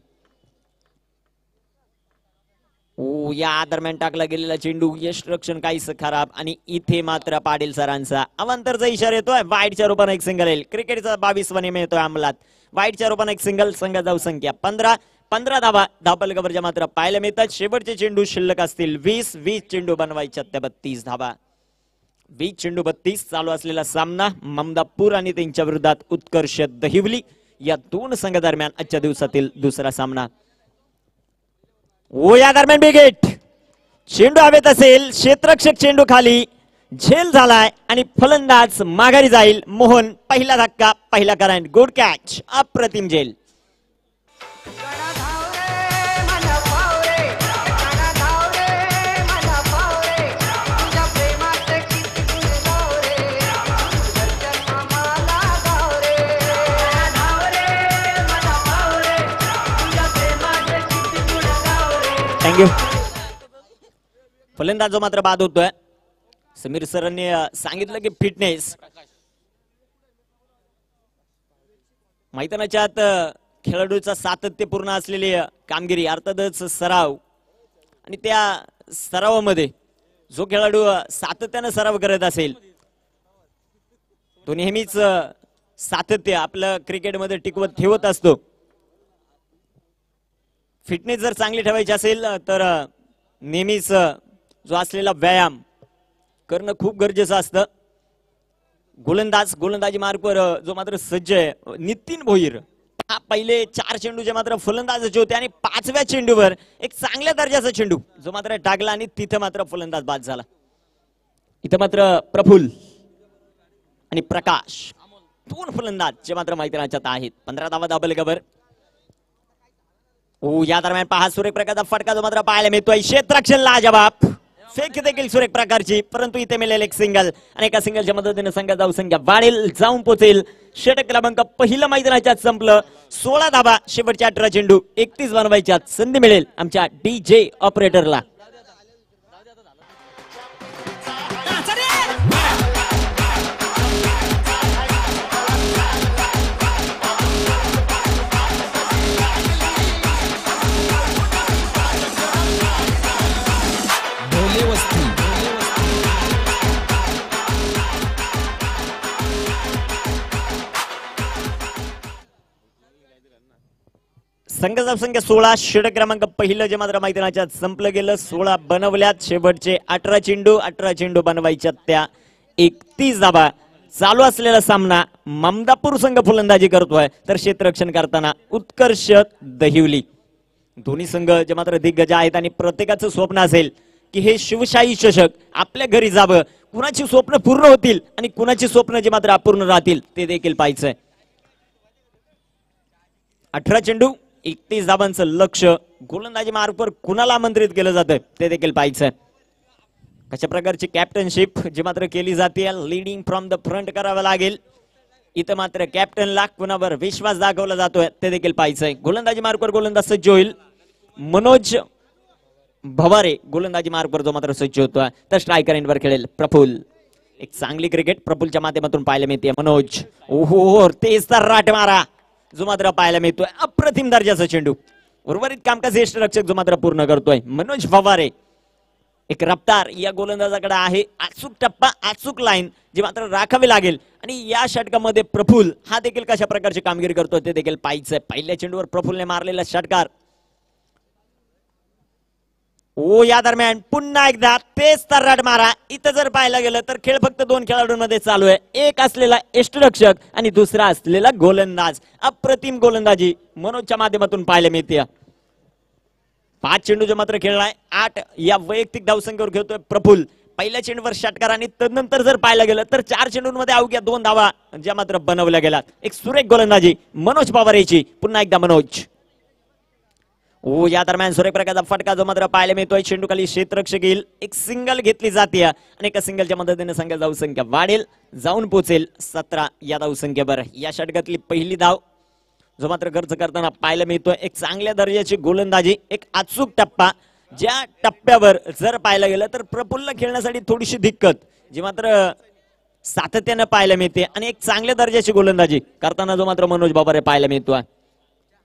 या दरम्यान टाकला गेलेला चेंडू, यष्टिरक्षण काहीच खराब आणि इथे मात्र पाटील सरांचा अवांतरचा इशारा येतोय. वाईटच्या रूपाने एक सिंगल येईल. क्रिकेटचा 22वा नियम येतोय अंमलात. वाईटच्या रूपाने एक सिंगल. संघाची धावसंख्या 15 धावा धावपलकावरच्या मात्र पाहायला मिळतात. शेवटचे चेंडू शिल्लक असतील 20 चेंडू बनवायच्या त्या 32 धावा. 20 चेंडू 32 चालू असलेला सामना ममदापूर आणि त्यांच्या विरोधात उत्कर्ष दहिवली या दोन संघादरम्यान आजच्या दिवसातील दुसरा सामना. या दरम्यान बिगेट चेंडू हवेत असेल. क्षेत्ररक्षक चेंडू खाली झेल झालाय आणि फलंदाज माघारी जाईल. मोहन पहिला धक्का, पहिला करंट. गुड कॅच, अप्रतिम झेल. थँक्यू. फलंदाज जो मात्र बाद होतोय. समीर सरांनी सांगितलं की फिटनेस मैदानाच्या आत खेळाडूचा सातत्यपूर्ण असलेली कामगिरी, अर्थातच सराव आणि त्या सरावामध्ये जो खेळाडू सातत्याने सराव करत असेल तो नेहमीच सातत्य आपलं क्रिकेटमध्ये टिकवत ठेवत असतो. फिटनेस जर चांगली ठेवायची असेल तर नेहमीच जो असलेला व्यायाम करणं खूप गरजेचं असतं. गोलंदाजी मार्कवर जो मात्र सज्ज आहे नितीन भोईर. पहिले 4 चेंडूचे मात्र फलंदाजाचे होते आणि 5व्या चेंडूवर एक चांगल्या दर्जाचा चेंडू जो मात्र टाकला आणि तिथे मात्र फलंदाज बाद झाला. इथं मात्र प्रफुल्ल आणि प्रकाश दोन फलंदाज जे मात्र मैदानाच्यात आहेत. 15 धावा धावपलकावर. या दरम्यान पहा सुरेख प्रकारचा फटका जो मात्र पाहायला मिळतोय. क्षेत्ररक्षण लाजवाब. फेक देखील सुरेख प्रकारची, परंतु इथे मिळेल एक सिंगल आणि एका सिंगलच्या मदतीने संघाची धावसंख्या वाढेल, जाऊन पोहोचेल. षटक क्रमांक पहिलं मैदानाच्या संपलं. 16 धावा शेवटच्या 18 चेंडू 31 बनवायच्या संधी मिळेल आमच्या DJ ऑपरेटरला. संघाची धावसंख्या 16. षटक क्रमांक पहिलं जे मात्र मैदानाच्या संपलं गेलं. 16 बनवल्यात. शेवटचे 18 चेंडू बनवायच्या त्या 31 धावा. चालू असलेला सामना ममदापूर संघ फलंदाजी करतोय तर क्षेत्ररक्षण करताना उत्कर्ष दहिवली. दोन्ही संघ जे मात्र दिग्गज आहेत आणि प्रत्येकाचं स्वप्न असेल की हे शिवशाही चषक आपल्या घरी जावं. कुणाची स्वप्न पूर्ण होतील आणि कुणाची स्वप्न जे मात्र अपूर्ण राहतील ते देखील पाहायचंय. 18 चेंडू 31 धावांचं लक्ष. गोलंदाजी मार्कवर कुणाला आमंत्रित केलं जातं ते देखील पाहायचंय. कशा प्रकारची कॅप्टनशिप जी मात्र केली जाते. लीडिंग फ्रॉम द फ्रंट करावं लागेल. इथं मात्र कॅप्टनला कुणावर विश्वास दाखवला जातोय ते देखील पाहायचंय. गोलंदाजी मार्कवर गोलंदाज सज्ज होईल. मनोज भवारे गोलंदाजी मार्कवर जो मात्र सज्ज होतोय तर स्ट्रायकर एंडवर खेळेल प्रफुल्ल. एक चांगली क्रिकेट प्रफुल्लच्या माध्यमातून पाहायला मिळते. मनोज ओहो तेच तर राट मारा जो मात्र पाहायला मिळतोय. अप्रतिम दर्जाचा चेंडू. उर्वरित कामकाज ज्येष्ठ रक्षक जो मात्र पूर्ण करतोय मनोज भवारे. एक रफ्तार या गोलंदाजाकडे आहे. अचूक टप्पा, अचूक लाईन जी मात्र राखावी लागेल आणि या षटकामध्ये प्रफुल्ल हा देखील कशा प्रकारची कामगिरी करतोय ते देखील पाहायचंय. पहिल्या चेंडूवर प्रफुल्लने मारलेला षटकार. या दरम्यान पुन्हा एकदा तेच तर्राट मारा. इथं जर पाहायला गेलं तर खेळ फक्त 2 खेळाडूंमध्ये चालू आहे. एक असलेला यष्टिरक्षक आणि दुसरा असलेला गोलंदाज. अप्रतिम गोलंदाजी मनोजच्या माध्यमातून पाहायला मिळते. 5 चेंडू जो मात्र खेळलाय 8 या वैयक्तिक धावसंख्येवर खेळतोय प्रफुल्ल. पहिल्या चेंडूवर षटकार आणि तदनंतर जर पाहायला गेलं तर 4 चेंडूंमध्ये अवघ्या 2 धावा ज्या मात्र बनवल्या गेल्यात. एक सुरेख गोलंदाजी मनोज पवार याची. पुन्हा एकदा मनोज. या दरम्यान सुरेख प्रकारचा फटका जो मात्र पाहायला मिळतोय. चेंडू खाली क्षेत्ररक्षक येईल. एक सिंगल घेतली जाते आणि एका सिंगलच्या मदतीने संघ धावसंख्या वाढेल, जाऊन पोहोचेल 17 या धावसंख्येवर. या षटकातली पहिली धाव जो मात्र खर्च करताना पाहायला मिळतोय. एक चांगल्या दर्जाची गोलंदाजी, एक अचूक टप्पा, ज्या टप्प्यावर जर पाहायला गेलं तर प्रफुल्ल खेळण्यासाठी थोडीशी दिक्कत जी मात्र सातत्यानं पाहायला मिळते आणि एक चांगल्या दर्जाची गोलंदाजी करताना जो मात्र मनोज बाबर पाहायला मिळतोय.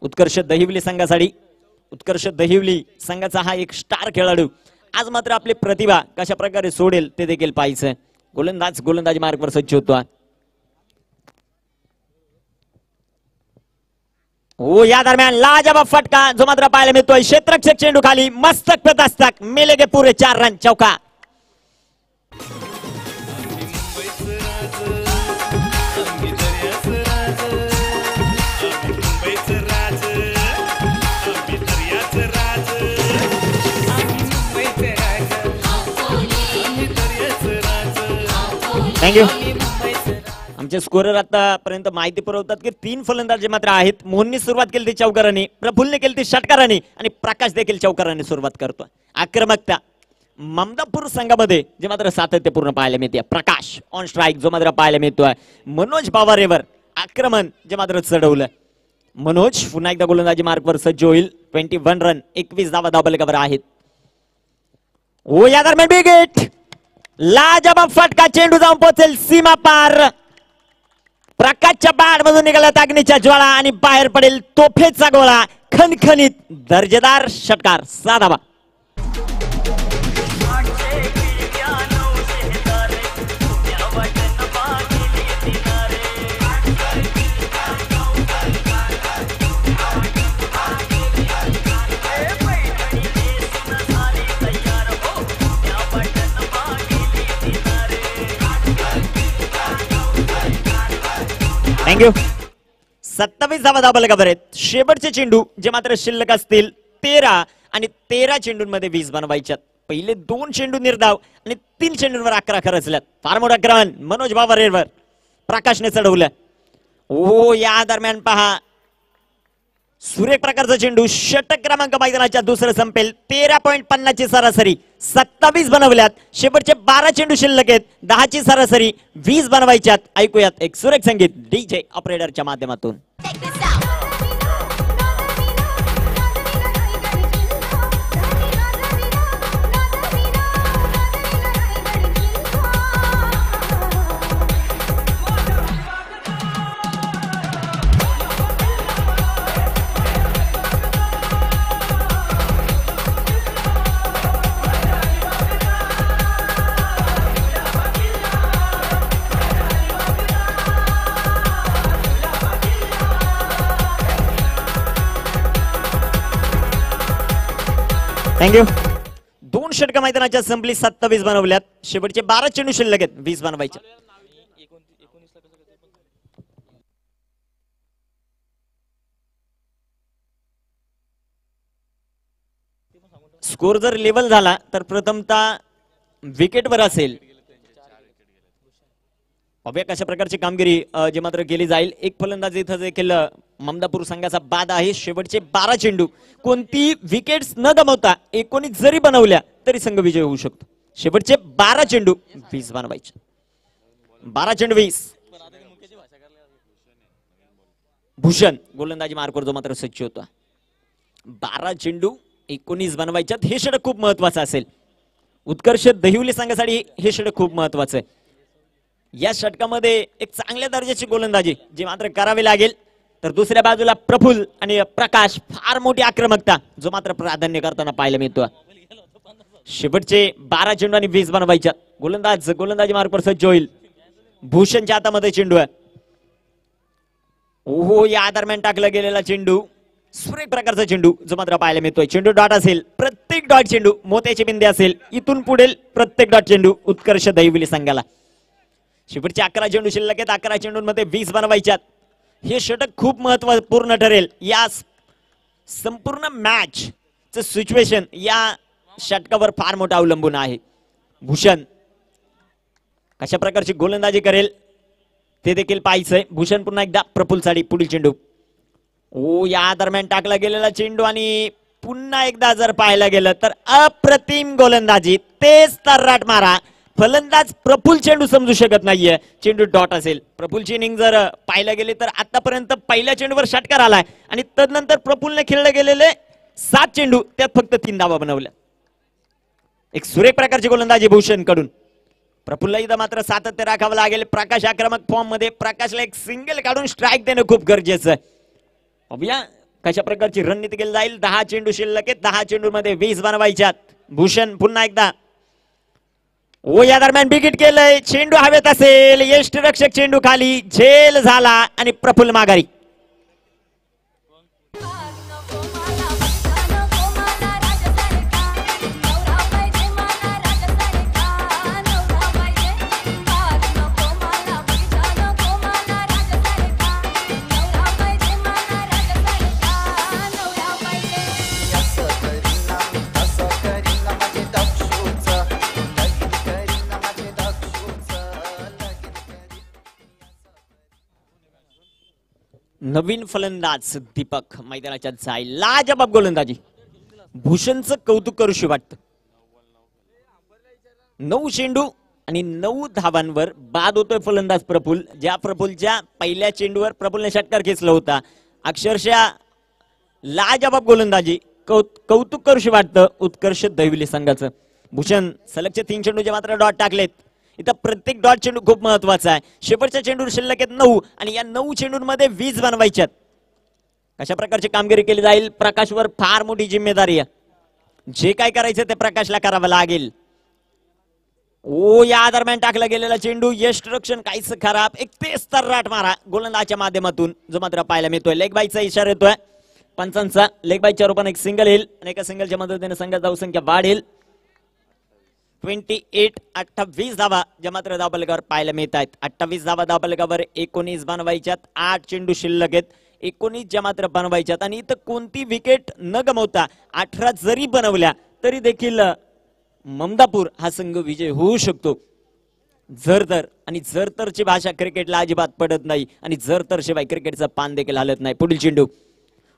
उत्कर्ष दहिवली संघासाठी, उत्कर्ष दहिवली संघाचा हा एक स्टार खेळाडू आज मात्र आपली प्रतिभा कशा प्रकारे सोडेल ते देखील पाहायचं. गोलंदाजी मार्गवर सज्ज होतो. या दरम्यान लाजवाब फटका जो मात्र पाहायला मिळतोय. क्षेत्ररक्षक चेंडू खाली, मस्तक प्रदस्तक, मेले गे पुरे 4 रन. चौका. थँक्यू. आमचे स्कोरर आतापर्यंत माहिती पुरवतात की 3 फलंदाज मात्र आहेत. मोहननी सुरुवात केली ती चौकारांनी, प्रफुल्लने केली ती षटकारांनी आणि प्रकाश देखील चौकारांनी सुरुवात करतो. आक्रमकता ममदापूर संघामध्ये जे मात्र सातत्यपूर्ण पाहायला मिळते. प्रकाश ऑन स्ट्राईक जो मात्र पाहायला मिळतोय. मनोज पवारेवर आक्रमण जे मात्र चढवलं. मनोज पुन्हा एकदा गोलंदाजी मार्कवर सज्ज होईल. 21 रन, 21 धावा धावफलकावर आहेत. या दरम्यान बिग हिट, लाजवाब फटका, चेंडू जाऊन पोहोचेल सीमा पार. प्रकाशच्या बॅट मधून निघाल्यात अग्नीच्या ज्वाळा आणि बाहेर पडेल तोफेचा गोळा. खणखणीत दर्जेदार षटकार. 6 धावा. थँक्यू. 27 धावा धावफलकावर आहेत. शेवटचे चेंडू जे मात्र शिल्लक असतील 13 आणि 13 चेंडूंमध्ये 20 बनवायच्यात. पहिले 2 चेंडू निर्धाव आणि 3 चेंडूंवर 11 खरचल्यात. फार मोठा आक्रमण मनोज बाबरेवर प्रकाशने चढवलं. या दरम्यान पहा सुरेख प्रकारचा चेंडू. षटक क्रमांक मैदानाच्या दुसरं संपेल. 13.50 ची सरासरी, 27 बनवल्यात. शेवटचे 12 चेंडू शिल्लक आहेत. 10 ची सरासरी, 20 बनवायच्यात. ऐकूयात एक सुरेख संगीत डीजे ऑपरेटरच्या माध्यमातून. थँक्यू. 2 षटक मैदानाच्या संपली. 27 बनवल्यात. शेवटचे 12 चेंडू शिल्लक आहेत. 20 बनवायचे. स्कोर जर लेवल झाला तर प्रथमतः विकेटवर असेल. कशा प्रकारची कामगिरी जे मात्र केली जाईल. एक फलंदाज इथं देखील ममदापूर संघाचा बाद आहे. शेवटचे 12 चेंडू कोणती विकेट्स न गमावता 19 जरी बनवल्या तरी संघ विजय होऊ शकतो. शेवटचे 12 चेंडू 20 बनवायचे. 12 चेंडू 20. भूषण गोलंदाजी मार्कवर जो मात्र सज्ज होता. 12 चेंडू 19 बनवायच्यात. हे षटक खूप महत्वाचं असेल. उत्कर्ष दहिवली संघासाठी हे षटक खूप महत्वाचं आहे. या षटकामध्ये एक चांगल्या दर्जाची गोलंदाजी जी मात्र करावी लागेल. तर दुसऱ्या बाजूला प्रफुल्ल आणि प्रकाश फार मोठी आक्रमकता जो मात्र प्राधान्य करताना पाहायला मिळतो. शेवटचे 12 चेंडू आणि 20 बनवायच्या. गोलंदाजी मार्कवर सज्ज होईल. भूषणच्या हातामध्ये चेंडू आहे. या दरम्यान टाकला गेलेला चेंडू सुरेख प्रकारचा चेंडू जो मात्र पाहायला मिळतोय. चेंडू डॉट असेल. प्रत्येक डॉट चेंडू मोत्याचे बिंदे असेल. इथून पुढे प्रत्येक डॉट चेंडू उत्कर्ष दहिवली संघाला. शेवटचे 11 चेंडू शिल्लक आहेत. 11 चेंडूंमध्ये 20 बनवायच्यात. हे षटक खूप महत्वपूर्ण ठरेल. या संपूर्ण मॅच मॅचचं सिच्युएशन या षटकावर फार मोठा अवलंबून आहे. भूषण कशा प्रकारची गोलंदाजी करेल ते देखील पाहायचंय. भूषण पुन्हा एकदा प्रफुल्लसाठी पुढील चेंडू. ओ या दरम्यान टाकला गेलेला चेंडू आणि पुन्हा एकदा जर पाहायला गेलं तर अप्रतिम गोलंदाजी. तेच तर्राट मारा. फलंदाज प्रफुल्ल चेंडू समजू शकत नाहीये. चेंडू डॉट असेल. प्रफुल्लची इनिंग जर पाहायला गेली तर आतापर्यंत पहिल्या चेंडूवर षटकार आलाय आणि तदनंतर प्रफुल्लने खेळले गेलेले 7 चेंडू त्यात फक्त 3 धावा बनवल्या. एक सुरेख प्रकारची गोलंदाजी भूषण कडून. प्रफुल्ल इथं मात्र सातत्य राखावं लागेल. प्रकाश आक्रमक फॉर्म मध्ये. प्रकाशला एक सिंगल काढून स्ट्राईक देणं खूप गरजेचं आहे. बघूया कशा प्रकारची रणनीती केली जाईल. 10 चेंडू शिल्लक आहेत. 10 चेंडू मध्ये 20 बनवायच्यात. भूषण पुन्हा एकदा. ओ या दरम्यान विकेट केलंय. चेंडू हवेत असेल. यष्टिरक्षक चेंडू खाली. झेल झाला आणि प्रफुल्ल माघारी. नवीन फलंदाज दीपक मैदानाच्या जाईल. लाजबाब गोलंदाजी. भूषणचं कौतुक करूशी वाटतं. 9 चेंडू आणि 9 धावांवर बाद होतोय फलंदाज प्रफुल्ल. ज्या प्रफुल्लच्या पहिल्या चेंडूवर प्रफुल्लने षटकार खेचला होता. अक्षरशः लाजबाब गोलंदाजी. कौतुक करूशी वाटतं उत्कर्ष दहिवली संघाचं. भूषण सलगचे 3 चेंडूचे मात्र डॉट टाकलेत. इथं प्रत्येक डॉट चेंडू खूप महत्वाचा आहे. शेवटच्या चेंडूवर शिल्लक आहेत 9 आणि या 9 चेंडूंमध्ये 20 बनवायच्यात. कशा प्रकारची कामगिरी केली जाईल. प्रकाशवर फार मोठी जिम्मेदारी आहे. जे काय करायचं ते प्रकाशला करावं लागेल. ओ या दरम्यान टाकला गेलेला चेंडू. यष्टिरक्षण काहीच खराब. एक तेच तर्राट मारा गोलंदाजच्या माध्यमातून जो मात्र पाहायला मिळतोय. लेग बाईचा इशारा येतोय पंचांचा. लेग बाईच्या रूपाने एक सिंगल येईल आणि एका सिंगलच्या मदतीने संघाची धावसंख्या वाढेल. 28 धावा ज्या मात्र धावफलकावर पाहायला मिळत आहेत. 28 धावा धावफलकावर 19 बनवायच्यात. 8 चेंडू शिल्लक आहेत. 19 ज्या मात्र बनवायच्यात आणि इथं कोणती विकेट न गमावता 18 जरी बनवल्या तरी देखील ममदापूर हा संघ विजय होऊ शकतो. जर तरची भाषा क्रिकेटला अजिबात पडत नाही आणि जर तर शिवाय क्रिकेटचं पान देखील हलत नाही. पुढील चेंडू.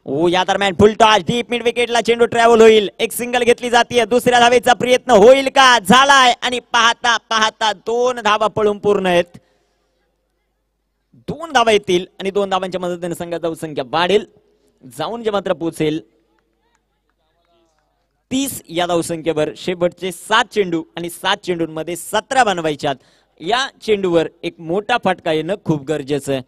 ओ या दरम्यान फुल टॉस. डीप मिड विकेटला चेंडू ट्रॅव्हल होईल. एक सिंगल घेतली जाते. दुसऱ्या धावेचा प्रयत्न होईल का. झालाय आणि पाहता पाहता 2 धावा पळून पूर्ण आहेत. 2 धावा येतील आणि 2 धावांच्या मदतीने संघाची धावसंख्या वाढेल. जाऊन जे मात्र पोहोचेल 30 या धावसंख्येवर. शेवटचे 7 चेंडू आणि 7 चेंडूंमध्ये 17 बनवायच्यात. या चेंडूवर एक मोठा फटका येणं खूप गरजेचं आहे.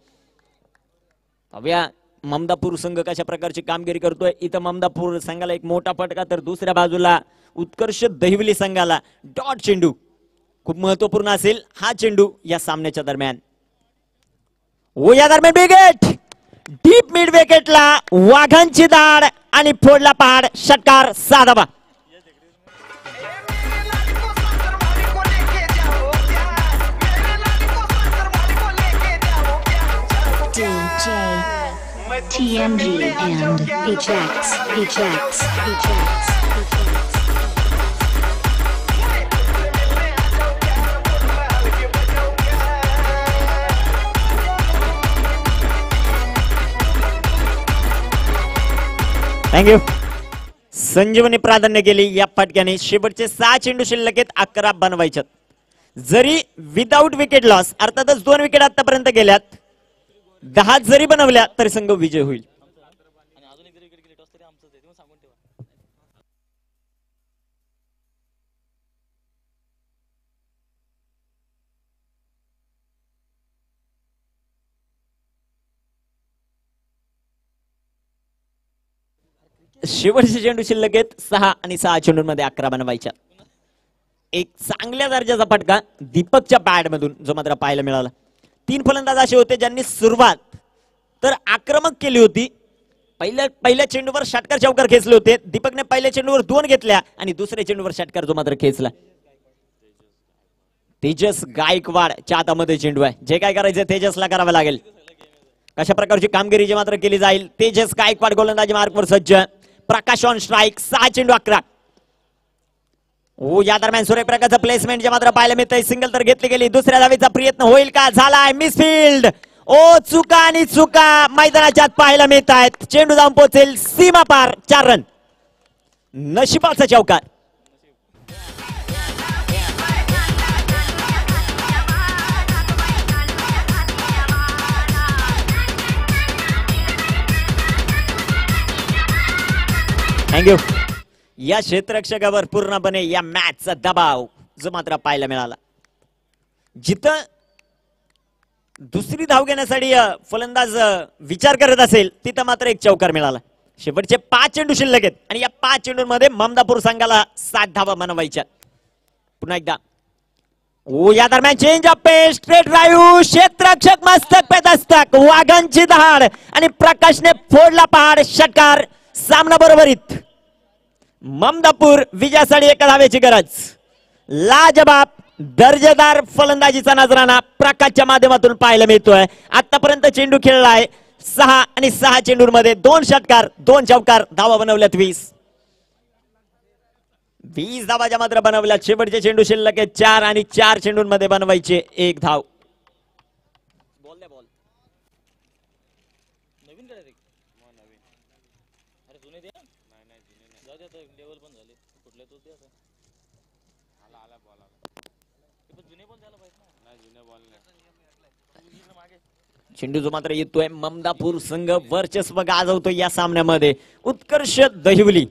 पाहूया ममदापूर संघ कशा प्रकारची कामगिरी करतोय. इथं ममदापूर संघाला एक मोठा फटका तर दुसऱ्या बाजूला उत्कर्ष दहिवली संघाला डॉट चेंडू. खूप महत्वपूर्ण असेल हा चेंडू या सामन्याच्या दरम्यान. ओ या दरम्यान विकेट. डीप मिड विकेटला वाघांची दाड आणि फोडला पहाड. षटकार 6 धावा. TMG and ejects. थँक्यू. संजीवनी प्राधान्य केली या फटक्याने. शेवटचे 6 चेंडू शिल्लक आहेत. 11 बनवायच्यात. जरी विदाऊट विकेट लॉस अर्थातच 2 विकेट आतापर्यंत गेल्यात. 10 जरी बनवल्या तरी संघ विजय होईल. शेवटचे चेंडू शिल्लक आहेत 6 आणि 6 चेंडूंमध्ये 11 बनवायच्या. एक चांगल्या दर्जाचा फटका दीपकच्या पॅड मधून जो मात्र पाहायला मिळाला. 3 फलंदाज असे होते ज्यांनी सुरुवात तर आक्रमक केली होती. पहिल्या चेंडूवर षटकार चौकार खेचले होते. दीपकने पहिल्या चेंडूवर 2 घेतल्या आणि दुसऱ्या चेंडूवर षटकार जो मात्र खेचला. तेजस गायकवाड च्या हातामध्ये चेंडू आहे. जे काय करायचं तेजसला करावं लागेल. कशा प्रकारची कामगिरी जी मात्र केली जाईल. तेजस गायकवाड गोलंदाजी मार्कवर सज्ज. प्रकाश ऑन स्ट्राईक 6 चेंडू 11. या दरम्यान सूर्यप्रकाशचं प्लेसमेंट जे मात्र पाहायला मिळतंय. सिंगल तर घेतली गेली. दुसऱ्या धावेचा प्रयत्न होईल का? झालाय. मिसफिल्ड. चुका आणि चुका मैदानाच्या आत पाहायला मिळत आहेत. चेंडू जाऊन पोहोचेल सीमा पार. 4 रन. नशिबाचा चौकार. थँक्यू. या क्षेत्ररक्षकावर पूर्णपणे या मॅचचा दबाव जो मात्र पाहायला मिळाला. जिथं दुसरी धाव घेण्यासाठी फलंदाज विचार करत असेल तिथं मात्र एक चौकार मिळाला. शेवटचे 5 चेंडू शिल्लक आहेत आणि या 5 चेंडूंमध्ये ममदापूर संघाला 7 धावा बनवायच्या. पुन्हा एकदा या दरम्यान change of pace. Straight drive. क्षेत्ररक्षक मस्तक पे दस्तक. वाघांची दहाड आणि प्रकाशने फोडला पहाड. षटकार. सामना बरोबरीत. ममदापूर विजयासाठी 1 धावेची गरज. लाजबाब दर्जेदार फलंदाजीचा नजराणा प्रकाशच्या माध्यमातून पाहायला मिळतोय. आतापर्यंत चेंडू खेळलाय 6 आणि 6 चेंडूंमध्ये 2 षटकार 2 चौकार. धावा बनवल्यात 20 धावाच्या मात्र बनवल्यात. शेवटचे चेंडू शिल्लक आहे 4 आणि 4 चेंडूंमध्ये बनवायचे 1 धाव. चेंडू जो मात्र येतोय. ममदापूर संघ वर्चस्व गाजवतो या सामन्यामध्ये. उत्कर्ष दहिवली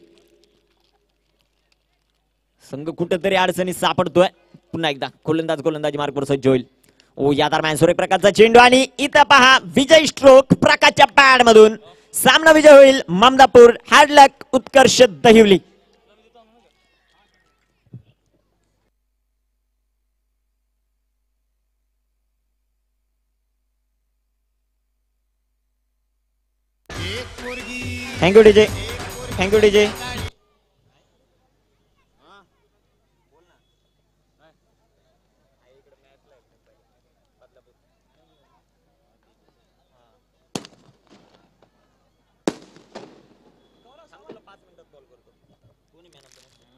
संघ कुठेतरी अडचणीत सापडतोय. पुन्हा एकदा गोलंदाजी मार्कवर सज्ज होईल. या दरम्यान सूर्यप्रकाशचा चेंडू आणि इथं पहा विजय स्ट्रोक प्रकाशच्या पॅड मधून. सामना विजय होईल Mamdapur. Hard luck Utkarsh Dahivali. Thank you DJ. Thank you DJ.